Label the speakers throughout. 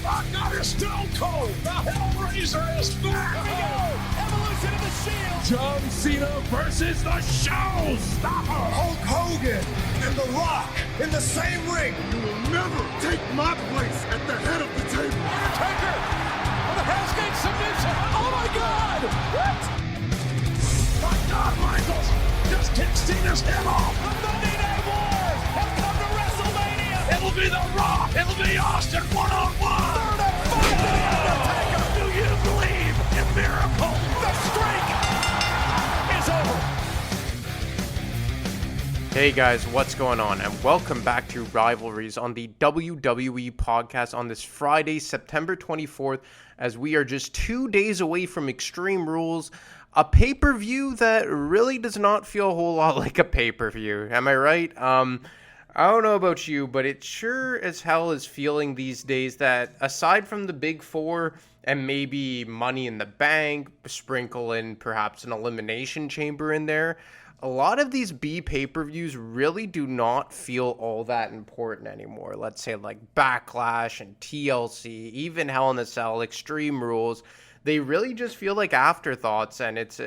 Speaker 1: My God, it's Stone Cold. The Hellraiser is back.
Speaker 2: Here we go. Evolution of the Shield.
Speaker 1: John Cena versus the Showstopper.
Speaker 3: Hulk Hogan and The Rock in the same ring.
Speaker 1: You will never take my place at the head of the table.
Speaker 2: Undertaker with a Hell's Gate submission. Oh my God! What?
Speaker 1: My God, Michaels just kicked Cena's head off.
Speaker 2: The Monday Night Wars have come to WrestleMania.
Speaker 1: It'll be The Rock. It'll be Austin one-on-one.
Speaker 2: Third and final, The Undertaker.
Speaker 1: Do you believe in miracles?
Speaker 2: The streak is over.
Speaker 4: Hey guys, what's going on? And welcome back to Rivalries on the WWE podcast on this Friday, September 24th, as we are just 2 days away from Extreme Rules, a pay-per-view that really does not feel a whole lot like a pay-per-view. Am I right? I don't know about you, but it sure as hell is feeling these days that aside from the big four and maybe Money in the Bank, sprinkle in perhaps an Elimination Chamber in there, a lot of these B pay-per-views really do not feel all that important anymore. Let's say like Backlash and TLC, even Hell in a Cell, Extreme Rules. They really just feel like afterthoughts, and it's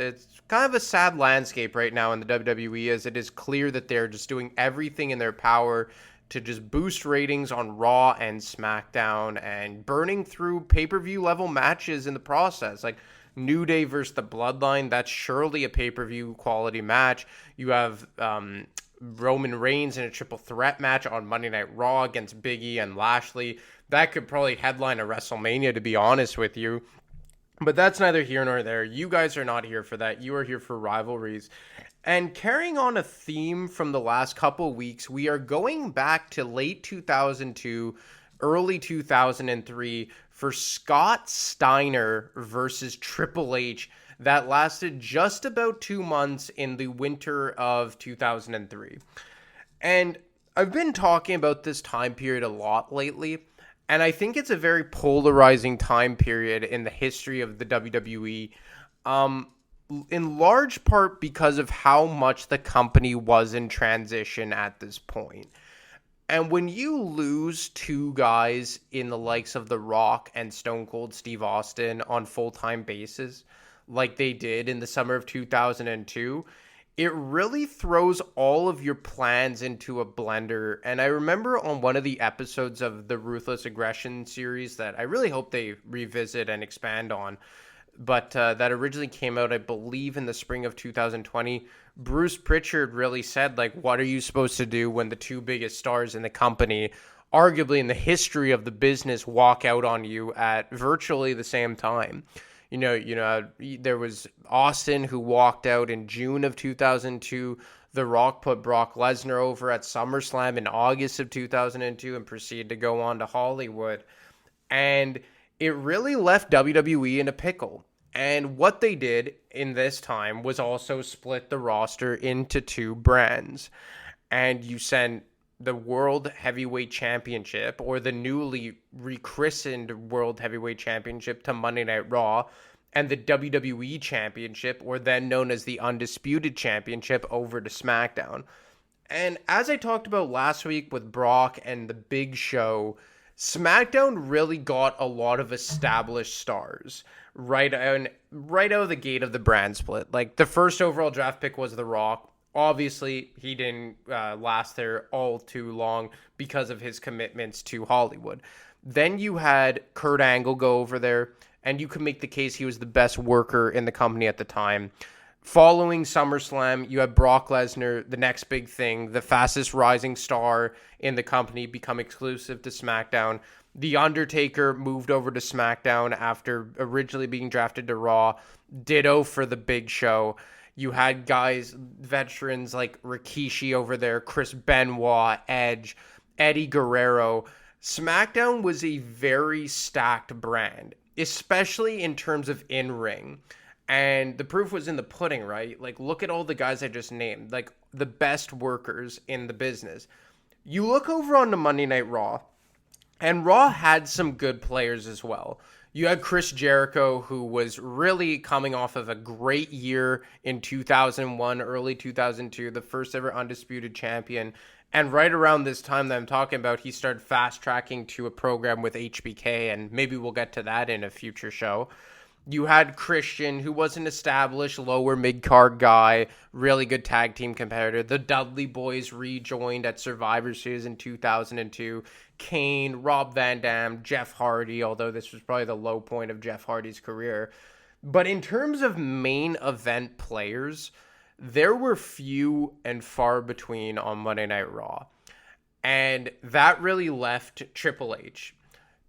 Speaker 4: kind of a sad landscape right now in the WWE, as it is clear that they're just doing everything in their power to just boost ratings on Raw and SmackDown and burning through pay-per-view level matches in the process. Like New Day versus the Bloodline, that's surely a pay-per-view quality match. You have Roman Reigns in a triple threat match on Monday Night Raw against Big E and Lashley. That could probably headline a WrestleMania, to be honest with you. But that's neither here nor there. You guys are not here for that. You are here for Rivalries. And carrying on a theme from the last couple weeks, we are going back to late 2002, early 2003 for Scott Steiner versus Triple H that lasted just about 2 months in the winter of 2003. And I've been talking about this time period a lot lately, and I think it's a very polarizing time period in the history of the WWE, in large part because of how much the company was in transition at this point. And when you lose two guys in the likes of The Rock and Stone Cold Steve Austin on full-time basis, like they did in the summer of 2002, it really throws all of your plans into a blender. And I remember on one of the episodes of the Ruthless Aggression series that I really hope they revisit and expand on, but that originally came out, I believe, in the spring of 2020, Bruce Pritchard really said, like, what are you supposed to do when the two biggest stars in the company, arguably in the history of the business, walk out on you at virtually the same time? You know, there was Austin who walked out in June of 2002. The Rock put Brock Lesnar over at SummerSlam in August of 2002 and proceeded to go on to Hollywood. And it really left WWE in a pickle. And what they did in this time was also split the roster into two brands. And you sent the World Heavyweight Championship, or the newly rechristened World Heavyweight Championship, to Monday Night Raw, and the WWE Championship, or then known as the Undisputed Championship, over to SmackDown. And as I talked about last week with Brock and the Big Show, SmackDown really got a lot of established stars right out of the gate of the brand split. Like, the first overall draft pick was The Rock. Obviously, he didn't last there all too long because of his commitments to Hollywood. Then you had Kurt Angle go over there, and you could make the case he was the best worker in the company at the time. Following SummerSlam, you had Brock Lesnar, the next big thing, the fastest rising star in the company, become exclusive to SmackDown. The Undertaker moved over to SmackDown after originally being drafted to Raw. Ditto for the Big Show. You had guys, veterans like Rikishi over there, Chris Benoit, Edge, Eddie Guerrero. SmackDown was a very stacked brand, especially in terms of in-ring. And the proof was in the pudding, right? Like, look at all the guys I just named, like the best workers in the business. You look over on the Monday Night Raw, and Raw had some good players as well. You had Chris Jericho, who was really coming off of a great year in 2001, early 2002, the first ever Undisputed Champion. And right around this time that I'm talking about, he started fast tracking to a program with HBK, and maybe we'll get to that in a future show. You had Christian, who was an established lower mid-card guy, really good tag team competitor. The Dudley Boys rejoined at Survivor Series in 2002. Kane, Rob Van Dam, Jeff Hardy, although this was probably the low point of Jeff Hardy's career. But in terms of main event players, there were few and far between on Monday Night Raw. And that really left Triple H.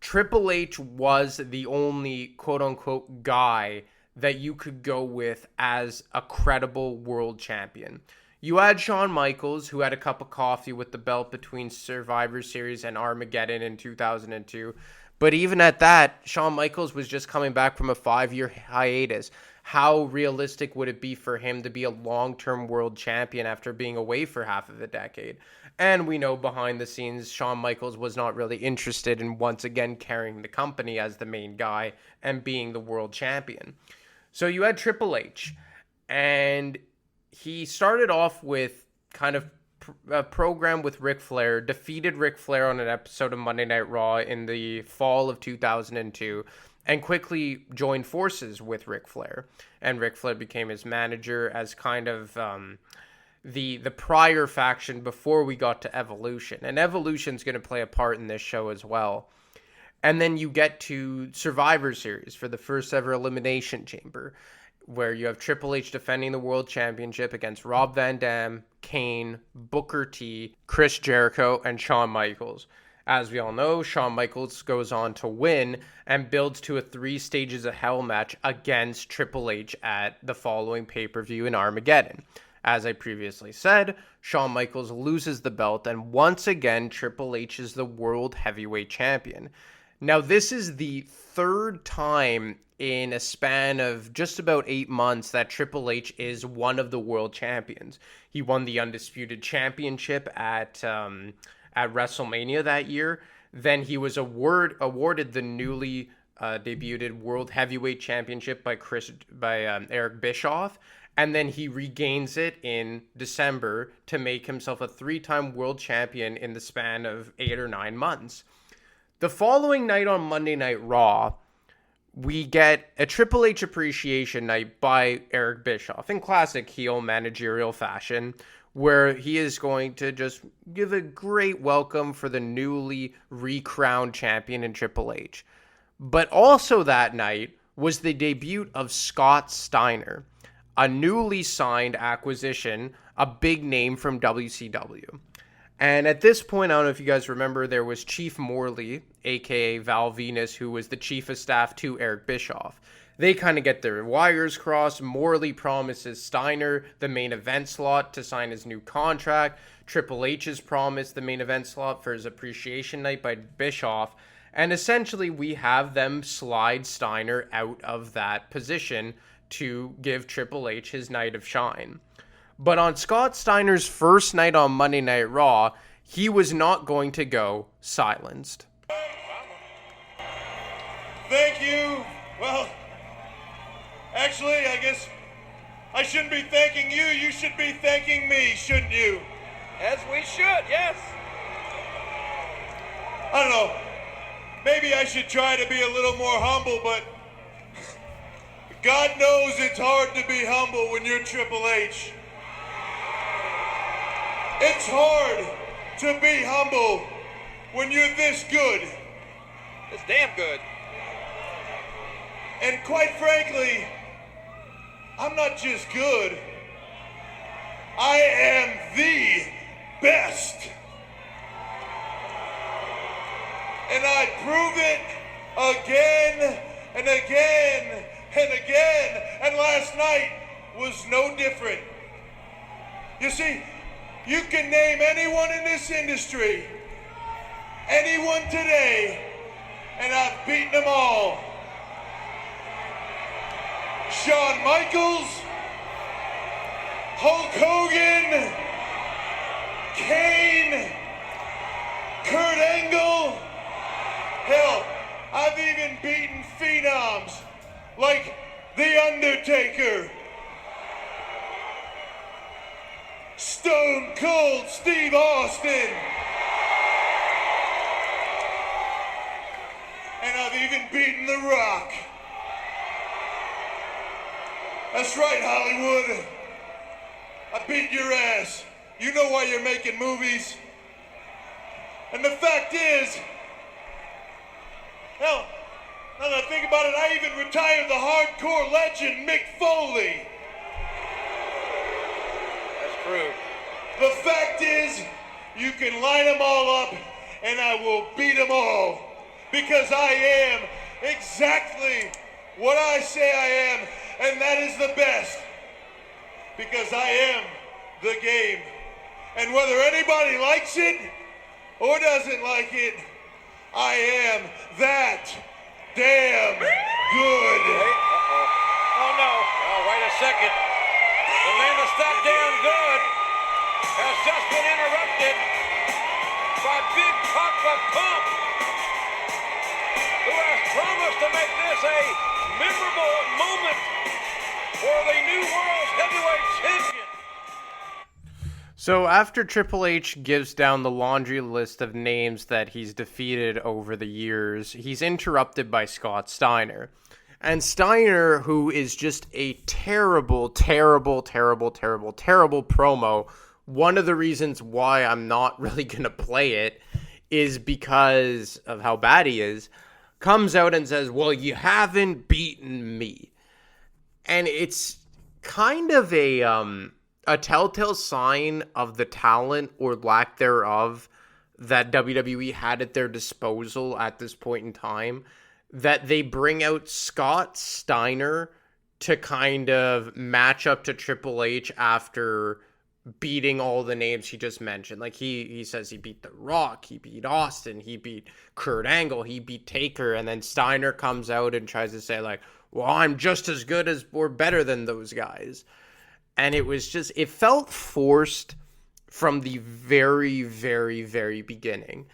Speaker 4: Triple H was the only quote-unquote guy that you could go with as a credible world champion. You had Shawn Michaels, who had a cup of coffee with the belt between Survivor Series and Armageddon in 2002. But even at that, Shawn Michaels was just coming back from a 5-year hiatus. How realistic would it be for him to be a long-term world champion after being away for half of a decade? And we know behind the scenes, Shawn Michaels was not really interested in once again carrying the company as the main guy and being the world champion. So you had Triple H, and he started off with kind of a program with Ric Flair, defeated Ric Flair on an episode of Monday Night Raw in the fall of 2002, and quickly joined forces with Ric Flair. And Ric Flair became his manager as kind of the prior faction before we got to Evolution. And Evolution's going to play a part in this show as well. And then you get to Survivor Series for the first ever Elimination Chamber, where you have Triple H defending the World Championship against Rob Van Dam, Kane, Booker T, Chris Jericho, and Shawn Michaels. As we all know, Shawn Michaels goes on to win and builds to a 3 Stages of Hell match against Triple H at the following pay-per-view in Armageddon. As I previously said, Shawn Michaels loses the belt, and once again, Triple H is the World Heavyweight Champion. Now, this is the 3rd time in a span of just about 8 months that Triple H is one of the world champions. He won the Undisputed Championship at WrestleMania that year. Then he was awarded the newly debuted World Heavyweight Championship by Eric Bischoff. And then he regains it in December to make himself a 3-time world champion in the span of 8 or 9 months. The following night on Monday Night Raw, we get a Triple H appreciation night by Eric Bischoff in classic heel managerial fashion, where he is going to just give a great welcome for the newly recrowned champion in Triple H. But also that night was the debut of Scott Steiner, a newly signed acquisition, a big name from WCW. And at this point, I don't know if you guys remember, there was Chief Morley, aka Val Venus, who was the chief of staff to Eric Bischoff. They kind of get their wires crossed. Morley promises Steiner the main event slot to sign his new contract. Triple H is promised the main event slot for his appreciation night by Bischoff. And essentially, we have them slide Steiner out of that position to give Triple H his night of shine. But on Scott Steiner's first night on Monday Night Raw, he was not going to go silenced.
Speaker 3: Thank you. Well, actually, I guess I shouldn't be thanking you. You should be thanking me, shouldn't you?
Speaker 2: As we should, yes.
Speaker 3: I don't know. Maybe I should try to be a little more humble, but God knows it's hard to be humble when you're Triple H. It's hard to be humble when you're this good.
Speaker 2: It's damn good.
Speaker 3: And quite frankly, I'm not just good. I am the best. And I prove it again and again and again. And last night was no different. You see, you can name anyone in this industry, anyone today, and I've beaten them all. Shawn Michaels, Hulk Hogan, Kane, Kurt Angle. Hell, I've even beaten phenoms like The Undertaker. Stone Cold Steve Austin. And I've even beaten The Rock. That's right, Hollywood. I beat your ass. You know why you're making movies. And the fact is, hell, now that I think about it, I even retired the hardcore legend Mick Foley.
Speaker 5: That's true.
Speaker 3: The fact is, you can line them all up and I will beat them all. Because I am exactly what I say I am, and that is the best. Because I am the game. And whether anybody likes it or doesn't like it, I am that damn good.
Speaker 5: Oh no. Oh, wait a second. The man that's that damn good has just been interrupted by Big Papa Pump, who has promised to make this a memorable moment for the new world's heavyweight champion.
Speaker 4: So after Triple H gives down the laundry list of names that he's defeated over the years, he's interrupted by Scott Steiner. And Steiner, who is just a terrible promo, one of the reasons why I'm not really going to play it is because of how bad he is, comes out and says, well, you haven't beaten me. And it's kind of a telltale sign of the talent or lack thereof that WWE had at their disposal at this point in time, that they bring out Scott Steiner to kind of match up to Triple H after beating all the names he just mentioned. Like he says he beat The Rock, he beat Austin, he beat Kurt Angle, he beat Taker, and then Steiner comes out and tries to say like, well, I'm just as good as or better than those guys. And it was just, it felt forced from the very beginning.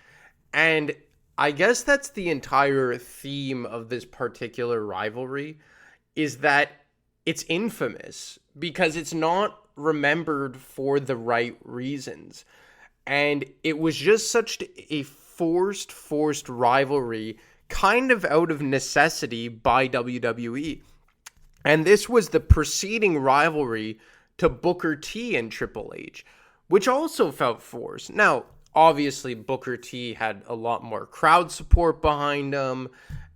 Speaker 4: And I guess that's the entire theme of this particular rivalry, is that it's infamous because it's not remembered for the right reasons. And it was just such a forced rivalry, kind of out of necessity by WWE. And this was the preceding rivalry to Booker T and Triple H, which also felt forced. Now, obviously, Booker T had a lot more crowd support behind him,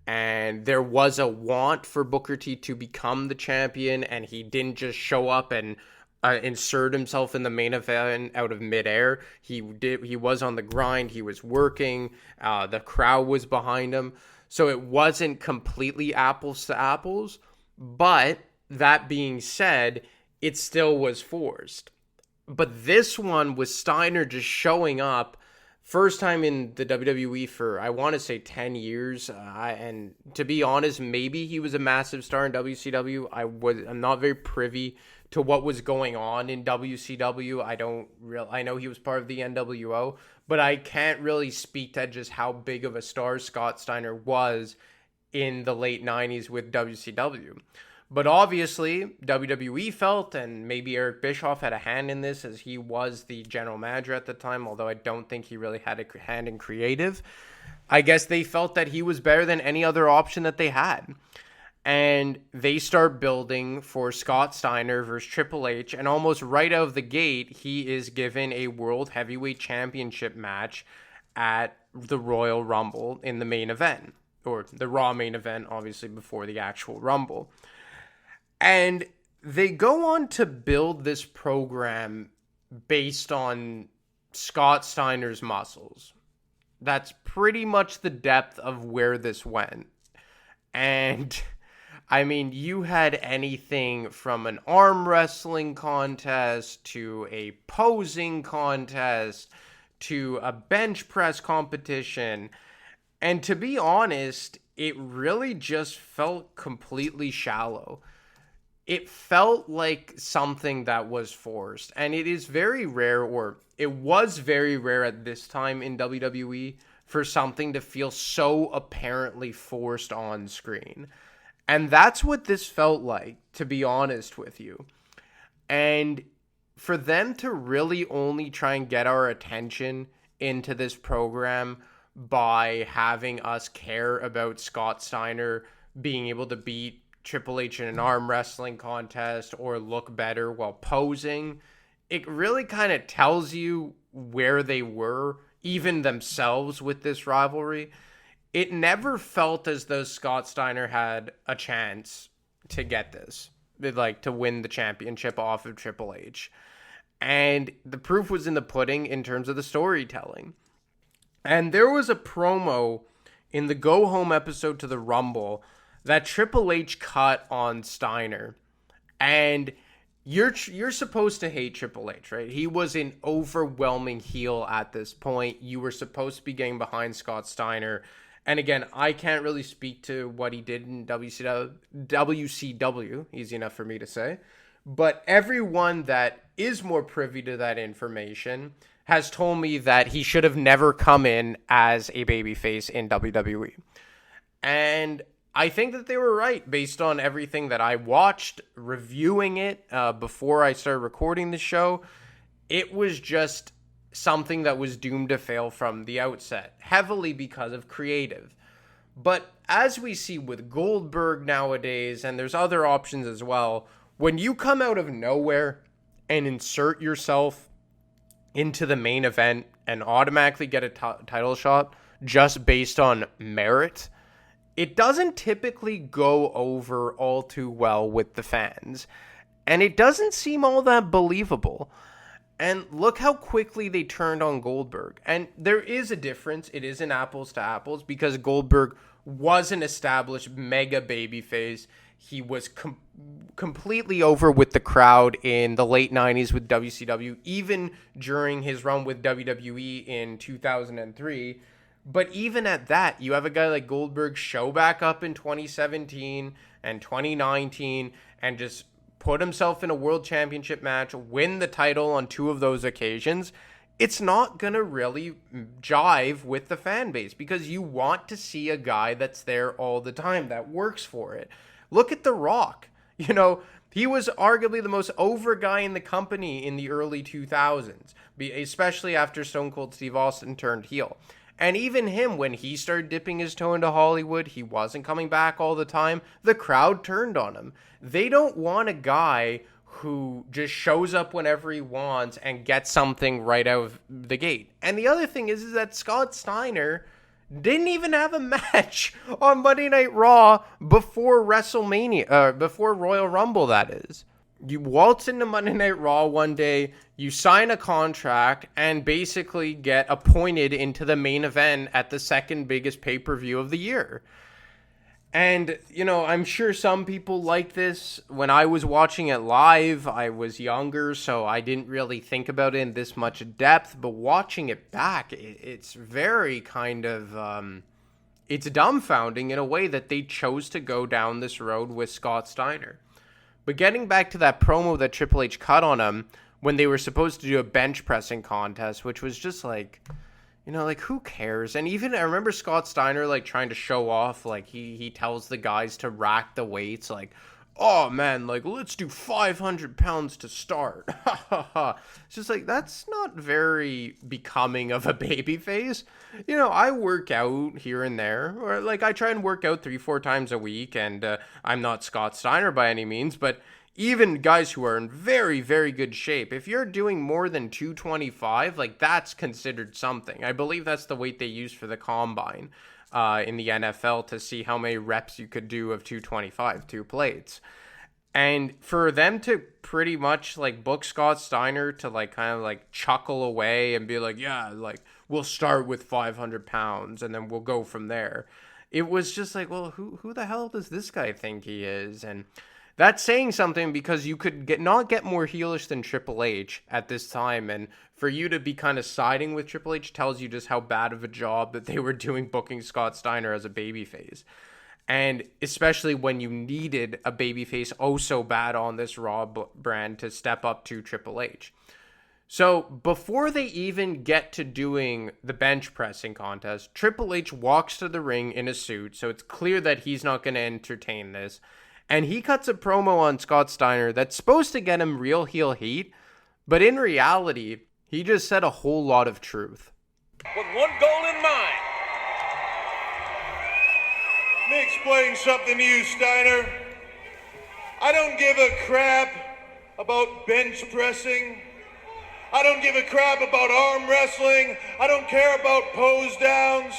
Speaker 4: and there was a want for Booker T to become the champion, and he didn't just show up and insert himself in the main event out of midair. He was on the grind, he was working, the crowd was behind him, so it wasn't completely apples to apples. But that being said, it still was forced. But this one was Steiner just showing up, first time in the WWE for, I want to say 10 years. And to be honest, maybe he was a massive star in WCW. I'm not very privy to what was going on in WCW. I know he was part of the NWO, but I can't really speak to just how big of a star Scott Steiner was in the late 90s with WCW. But obviously, WWE felt, and maybe Eric Bischoff had a hand in this as he was the general manager at the time, although I don't think he really had a hand in creative. I guess they felt that he was better than any other option that they had. And they start building for Scott Steiner versus Triple H, and almost right out of the gate, he is given a World Heavyweight Championship match at the Royal Rumble in the main event, or the Raw main event, obviously, before the actual Rumble. And they go on to build this program based on Scott Steiner's muscles. That's pretty much the depth of where this went. And, I mean, you had anything from an arm wrestling contest to a posing contest to a bench press competition. And to be honest, it really just felt completely shallow. It felt like something that was forced, and it is very rare, or it was very rare at this time in WWE, for something to feel so apparently forced on screen. And that's what this felt like, to be honest with you. And for them to really only try and get our attention into this program by having us care about Scott Steiner being able to beat Triple H in an arm wrestling contest or look better while posing, it really kind of tells you where they were, even themselves, with this rivalry. It never felt as though Scott Steiner had a chance to get this, like to win the championship off of Triple H. And the proof was in the pudding in terms of the storytelling. And there was a promo in the Go Home episode to the Rumble that Triple H cut on Steiner. And you're supposed to hate Triple H, right? He was an overwhelming heel at this point. You were supposed to be getting behind Scott Steiner. And again, I can't really speak to what he did in WCW, easy enough for me to say. But everyone that is more privy to that information has told me that he should have never come in as a babyface in WWE. And I think that they were right based on everything that I watched, reviewing it before I started recording the show. It was just something that was doomed to fail from the outset, heavily because of creative. But as we see with Goldberg nowadays, and there's other options as well, when you come out of nowhere and insert yourself into the main event and automatically get a title shot just based on merit, it doesn't typically go over all too well with the fans. And it doesn't seem all that believable. And look how quickly they turned on Goldberg. And there is a difference. It isn't apples to apples because Goldberg was an established mega babyface. He was completely over with the crowd in the late 90s with WCW, even during his run with WWE in 2003. But even at that, you have a guy like Goldberg show back up in 2017 and 2019 and just put himself in a world championship match, win the title on 2 of those occasions. It's not going to really jive with the fan base because you want to see a guy that's there all the time, that works for it. Look at The Rock. You know, he was arguably the most over guy in the company in the early 2000s, especially after Stone Cold Steve Austin turned heel. And even him, when he started dipping his toe into Hollywood, he wasn't coming back all the time. The crowd turned on him. They don't want a guy who just shows up whenever he wants and gets something right out of the gate. And the other thing is that Scott Steiner didn't even have a match on Monday Night Raw before WrestleMania, before Royal Rumble, that is. You waltz into Monday Night Raw one day, you sign a contract, and basically get appointed into the main event at the second biggest pay-per-view of the year. And, you know, I'm sure some people like this. When I was watching it live, I was younger, so I didn't really think about it in this much depth. But watching it back, it's very kind of, it's dumbfounding in a way that they chose to go down this road with Scott Steiner. But getting back to that promo that Triple H cut on him when they were supposed to do a bench pressing contest, which was just like, you know, like, who cares? And even I remember Scott Steiner, like, trying to show off, like, he tells the guys to rack the weights, like, oh, man, like, let's do 500 pounds to start. It's just like, that's not very becoming of a baby face. You know, I work out here and there, or, like, I try and work out 3-4 times a week, and I'm not Scott Steiner by any means, but even guys who are in very, very good shape, if you're doing more than 225, like, that's considered something. I believe that's the weight they use for the combine in the NFL to see how many reps you could do of 225, 2 plates. And for them to pretty much, like, book Scott Steiner to, like, kind of, like, chuckle away and be like, yeah, like, we'll start with 500 pounds and then we'll go from there. It was just like, well, who the hell does this guy think he is? And that's saying something because you could not get more heelish than Triple H at this time. And for you to be kind of siding with Triple H tells you just how bad of a job that they were doing booking Scott Steiner as a babyface. And especially when you needed a babyface oh so bad on this Raw brand to step up to Triple H. So before they even get to doing the bench pressing contest, Triple H walks to the ring in a suit. So it's clear that he's not going to entertain this. And he cuts a promo on Scott Steiner that's supposed to get him real heel heat, But in reality, he just said a whole lot of truth.
Speaker 5: With one goal in mind.
Speaker 3: Let me explain something to you, Steiner. I don't give a crap about bench pressing. I don't give a crap about arm wrestling. I don't care about pose downs.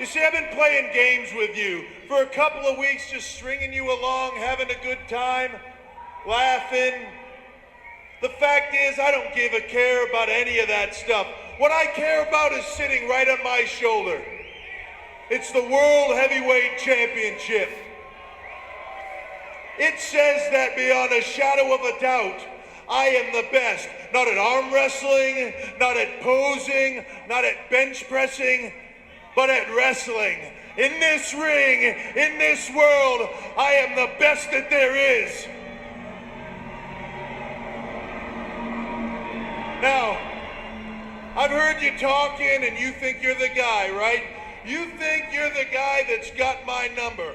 Speaker 3: You see, I've been playing games with you for a couple of weeks, just stringing you along, having a good time, laughing. The fact is, I don't give a care about any of that stuff. What I care about is sitting right on my shoulder. It's the World Heavyweight Championship. It says that beyond a shadow of a doubt, I am the best. Not at arm wrestling, not at posing, not at bench pressing, but at wrestling. In this ring, in this world, I am the best that there is. Now, I've heard you talking and you think you're the guy, right? You think you're the guy that's got my number.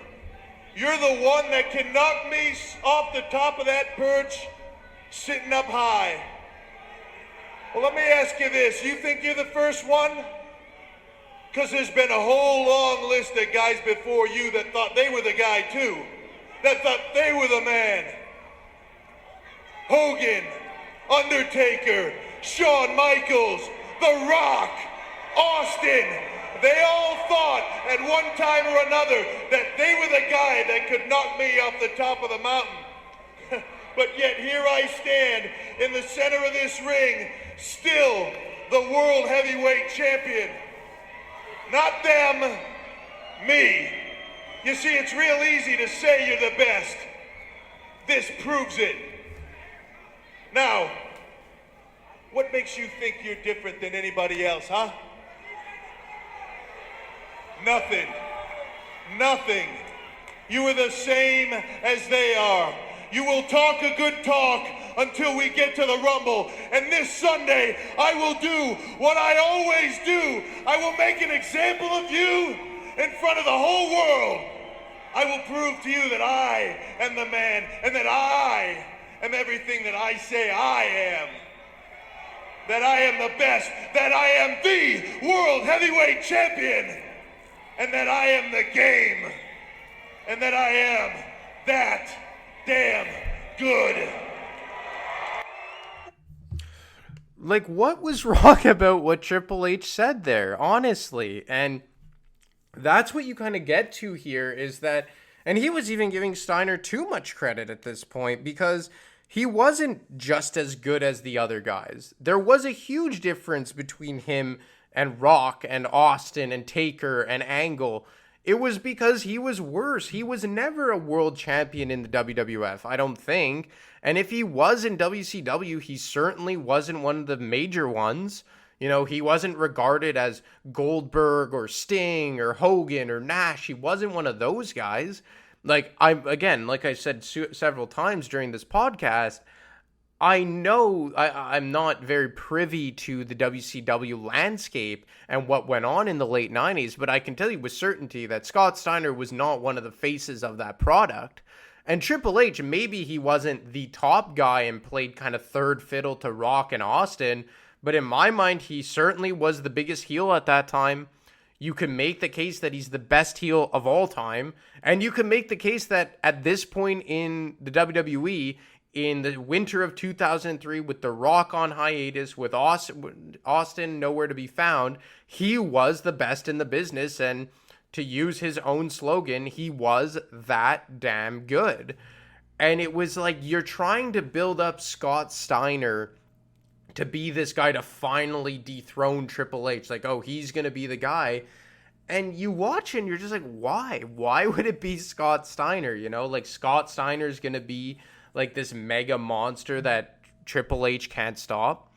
Speaker 3: You're the one that can knock me off the top of that perch, sitting up high. Well, let me ask you this. You think you're the first one? Because there's been a whole long list of guys before you that thought they were the guy too. That thought they were the man. Hogan, Undertaker, Shawn Michaels, The Rock, Austin. They all thought at one time or another that they were the guy that could knock me off the top of the mountain. But yet here I stand in the center of this ring, still the World Heavyweight Champion. Not them, me. You see, it's real easy to say you're the best. This proves it. Now, what makes you think you're different than anybody else, huh? Nothing. Nothing. You are the same as they are. You will talk a good talk until we get to the Rumble. And this Sunday, I will do what I always do. I will make an example of you in front of the whole world. I will prove to you that I am the man and that I am everything that I say I am. That I am the best. That I am the World Heavyweight Champion. And that I am the game. And that I am that damn good.
Speaker 4: Like, what was wrong about what Triple H said there, honestly? And that's what you kind of get to here is that, and he was even giving Steiner too much credit at this point because he wasn't just as good as the other guys. There was a huge difference between him and Rock and Austin and Taker and Angle. It was because he was worse. He was never a world champion in the WWF, I don't think. And if he was in WCW, he certainly wasn't one of the major ones. You know, he wasn't regarded as Goldberg or Sting or Hogan or Nash. He wasn't one of those guys. Like I said several times during this podcast, I know I'm not very privy to the WCW landscape and what went on in the late 90s, but I can tell you with certainty that Scott Steiner was not one of the faces of that product. And Triple H, maybe he wasn't the top guy and played kind of third fiddle to Rock and Austin, but in my mind, he certainly was the biggest heel at that time. You can make the case that he's the best heel of all time, and you can make the case that at this point in the WWE, in the winter of 2003, with The Rock on hiatus, with Austin nowhere to be found, he was the best in the business, and to use his own slogan, he was that damn good. And it was like you're trying to build up Scott Steiner to be this guy to finally dethrone Triple H. Like, oh, he's going to be the guy. And you watch and you're just like, why? Why would it be Scott Steiner? You know, like Scott Steiner's going to be like this mega monster that Triple H can't stop.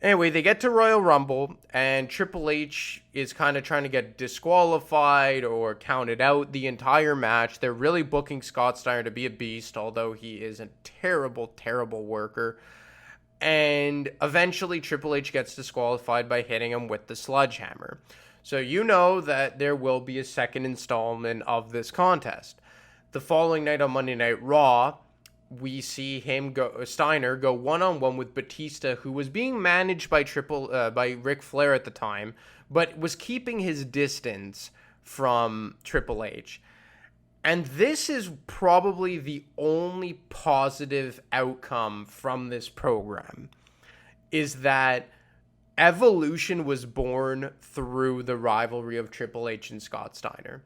Speaker 4: Anyway, they get to Royal Rumble, and Triple H is kind of trying to get disqualified or counted out the entire match. They're really booking Scott Steiner to be a beast, although he is a terrible, terrible worker. And eventually Triple H gets disqualified by hitting him with the sledgehammer. So you know that there will be a second installment of this contest. The following night on Monday Night Raw, we see Steiner go one-on-one with Batista, who was being managed by Ric Flair at the time, but was keeping his distance from Triple H. And this is probably the only positive outcome from this program, is that Evolution was born through the rivalry of Triple H and Scott Steiner.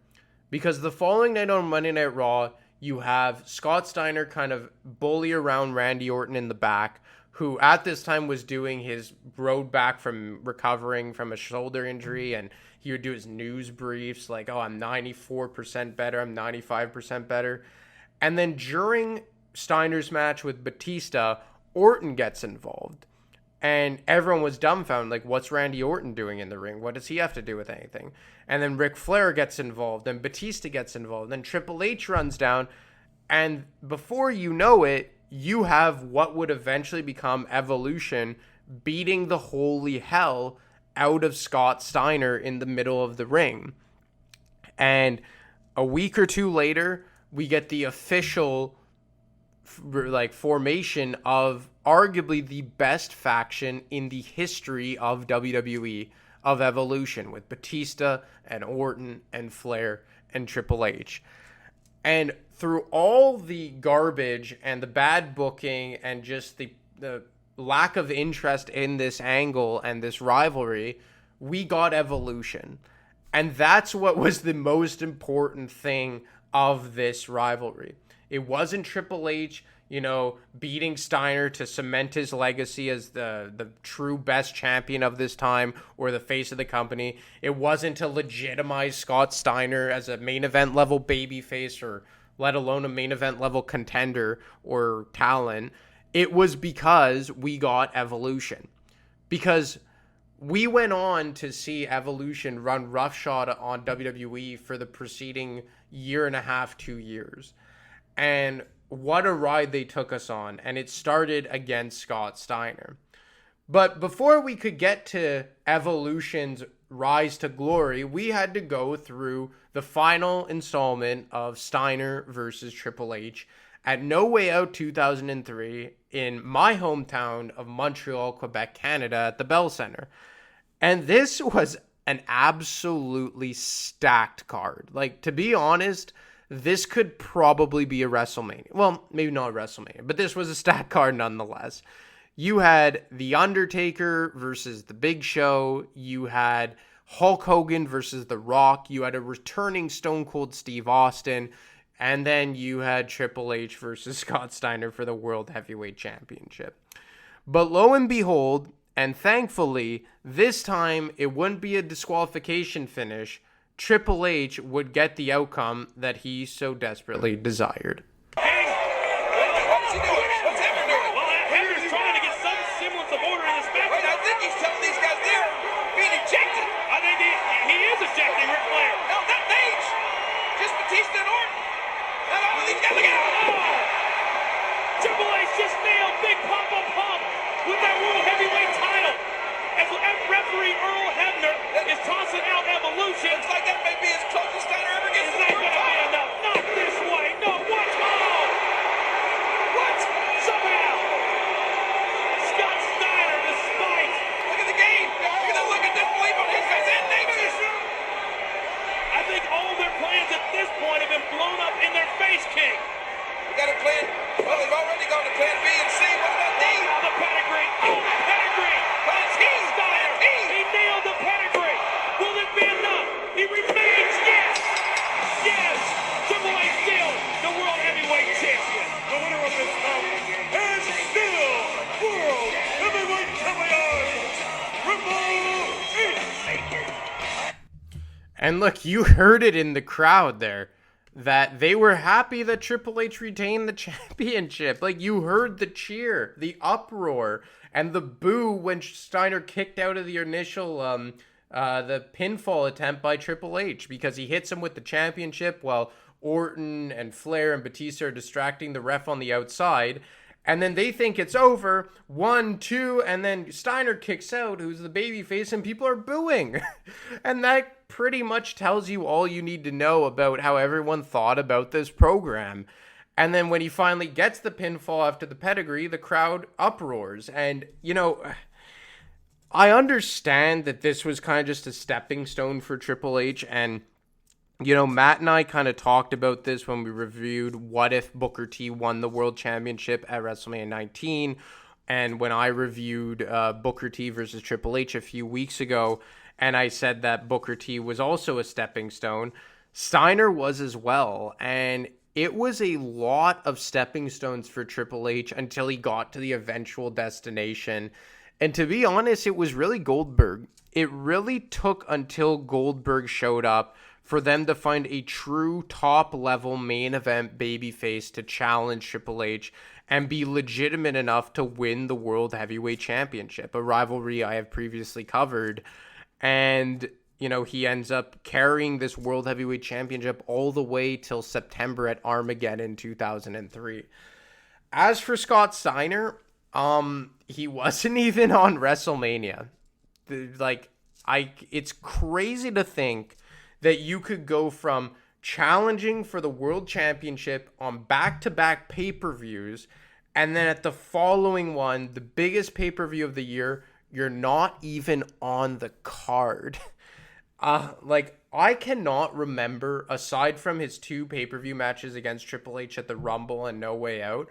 Speaker 4: Because the following night on Monday Night Raw, you have Scott Steiner kind of bully around Randy Orton in the back, who at this time was doing his road back from recovering from a shoulder injury, and he would do his news briefs like, oh, I'm 94% better, I'm 95% better. And then during Steiner's match with Batista, Orton gets involved. And everyone was dumbfounded, like, what's Randy Orton doing in the ring? What does he have to do with anything? And then Ric Flair gets involved, and Batista gets involved, and Triple H runs down, and before you know it, you have what would eventually become Evolution beating the holy hell out of Scott Steiner in the middle of the ring. And a week or two later, we get the official formation of arguably the best faction in the history of WWE, of Evolution, with Batista and Orton and Flair and Triple H. And through all the garbage and the bad booking and just the lack of interest in this angle and this rivalry, we got Evolution. And that's what was the most important thing of this rivalry. It wasn't Triple H, beating Steiner to cement his legacy as the true best champion of this time or the face of the company. It wasn't to legitimize Scott Steiner as a main event level babyface, or let alone a main event level contender or talent. It was because we got Evolution. Because we went on to see Evolution run roughshod on WWE for the preceding year and a half, 2 years. And what a ride they took us on. And it started against Scott Steiner. But before we could get to Evolution's rise to glory, we had to go through the final installment of Steiner versus Triple H at No Way Out 2003 in my hometown of Montreal, Quebec, Canada, at the Bell Center. And this was an absolutely stacked card. Like, to be honest, this could probably be a WrestleMania. Well, maybe not a WrestleMania, but this was a stacked card nonetheless. You had The Undertaker versus The Big Show. You had Hulk Hogan versus The Rock. You had a returning Stone Cold Steve Austin. And then you had Triple H versus Scott Steiner for the World Heavyweight Championship. But lo and behold, and thankfully, this time it wouldn't be a disqualification finish. Triple H would get the outcome that he so desperately desired.
Speaker 5: What is he doing? What's Hebner doing? Well, Hebner's trying to get some semblance of order in this match. Wait, I think he's telling these guys they're being ejected. I think he is ejecting Ric Flair. No, not Page. Just Batista and Orton. Not all of these guys. Look out! Oh! Triple H just nailed Big Papa Pump with that World Heavyweight title. As referee Earl Hebner is tossing out Evolution. Looks like that may be as close as Steiner ever gets to the world title. Enough. Not this way. No, what? Oh! What? Somehow. Scott Steiner, despite. Look at the game. Look at the look of disbelief on his face. And nature. I think all their plans at this point have been blown up in their face, King. We got a plan. Well, they've already gone to plan B and C. What about D? Oh, the pedigree. Oh, the pedigree. Plan C. Steiner. He nailed the pedigree. Will it be enough? He remains. Yes. Yes. Triple H still the World Heavyweight Champion. The winner of this bout is still World Heavyweight Champion, Triple H.
Speaker 4: And look, you heard it in the crowd there, that they were happy that Triple H retained the championship. Like, you heard the cheer, the uproar, and the boo when Steiner kicked out of the initial the pinfall attempt by Triple H, because he hits him with the championship while Orton and Flair and Batista are distracting the ref on the outside. And then they think it's over. 1, 2, and then Steiner kicks out, who's the babyface, and people are booing. And that pretty much tells you all you need to know about how everyone thought about this program. And then when he finally gets the pinfall after the pedigree, the crowd uproars. And, I understand that this was kind of just a stepping stone for Triple H. And, Matt and I kind of talked about this when we reviewed what if Booker T won the World Championship at WrestleMania 19. And when I reviewed Booker T versus Triple H a few weeks ago, and I said that Booker T was also a stepping stone, Steiner was as well. And it was a lot of stepping stones for Triple H until he got to the eventual destination. And to be honest, it was really Goldberg. It really took until Goldberg showed up for them to find a true top-level main event babyface to challenge Triple H and be legitimate enough to win the World Heavyweight Championship, a rivalry I have previously covered. And, he ends up carrying this World Heavyweight Championship all the way till September at Armageddon 2003. As for Scott Steiner, he wasn't even on WrestleMania. It's crazy to think that you could go from challenging for the World Championship on back-to-back pay-per-views, and then at the following one, the biggest pay-per-view of the year, you're not even on the card. I cannot remember, aside from his 2 pay-per-view matches against Triple H at the Rumble and No Way Out,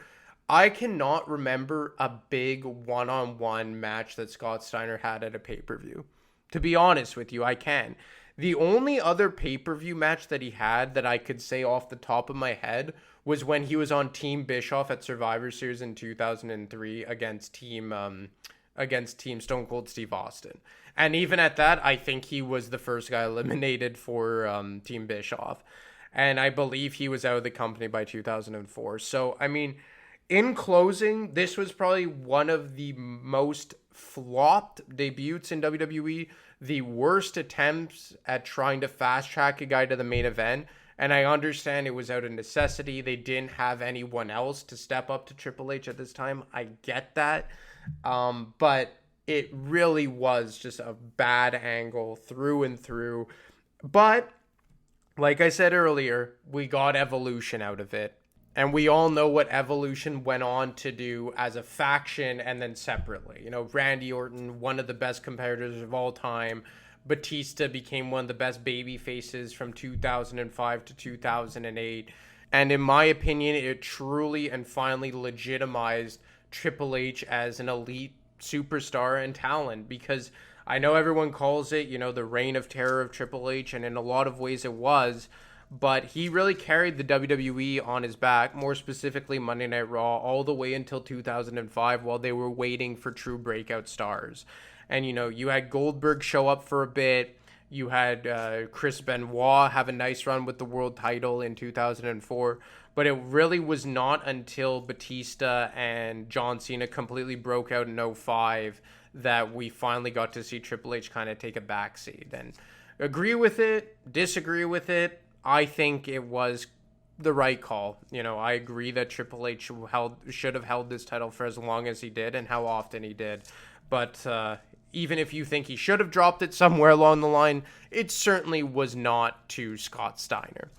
Speaker 4: I cannot remember a big one-on-one match that Scott Steiner had at a pay-per-view. To be honest with you, I can. The only other pay-per-view match that he had that I could say off the top of my head was when he was on Team Bischoff at Survivor Series in 2003 against Team Stone Cold Steve Austin. And even at that, I think he was the first guy eliminated for Team Bischoff. And I believe he was out of the company by 2004. So, in closing, this was probably one of the most flopped debuts in WWE, the worst attempts at trying to fast track a guy to the main event. And I understand it was out of necessity. They didn't have anyone else to step up to Triple H at this time. I get that. But it really was just a bad angle through and through. But like I said earlier, we got Evolution out of it. And we all know what Evolution went on to do as a faction and then separately. Randy Orton, one of the best competitors of all time. Batista became one of the best baby faces from 2005 to 2008. And in my opinion, it truly and finally legitimized Triple H as an elite superstar and talent. Because I know everyone calls it, the reign of terror of Triple H. And in a lot of ways it was. But he really carried the WWE on his back, more specifically Monday Night Raw, all the way until 2005 while they were waiting for true breakout stars. And, you had Goldberg show up for a bit. You had Chris Benoit have a nice run with the world title in 2004. But it really was not until Batista and John Cena completely broke out in 2005 that we finally got to see Triple H kind of take a backseat. And agree with it, disagree with it. I think it was the right call. I agree that Triple H should have held this title for as long as he did and how often he did. But even if you think he should have dropped it somewhere along the line, it certainly was not to Scott Steiner.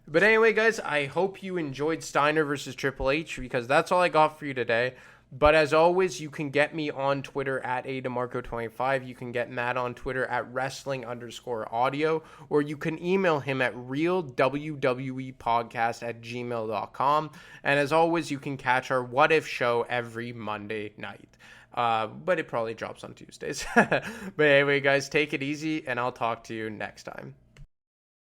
Speaker 4: But anyway, guys, I hope you enjoyed Steiner versus Triple H because that's all I got for you today. But as always, you can get me on Twitter at ADeMarco25. You can get Matt on Twitter at wrestling_audio. Or you can email him at realwwepodcast@gmail.com. And as always, you can catch our What If show every Monday night. But it probably drops on Tuesdays. But anyway, guys, take it easy, and I'll talk to you next time.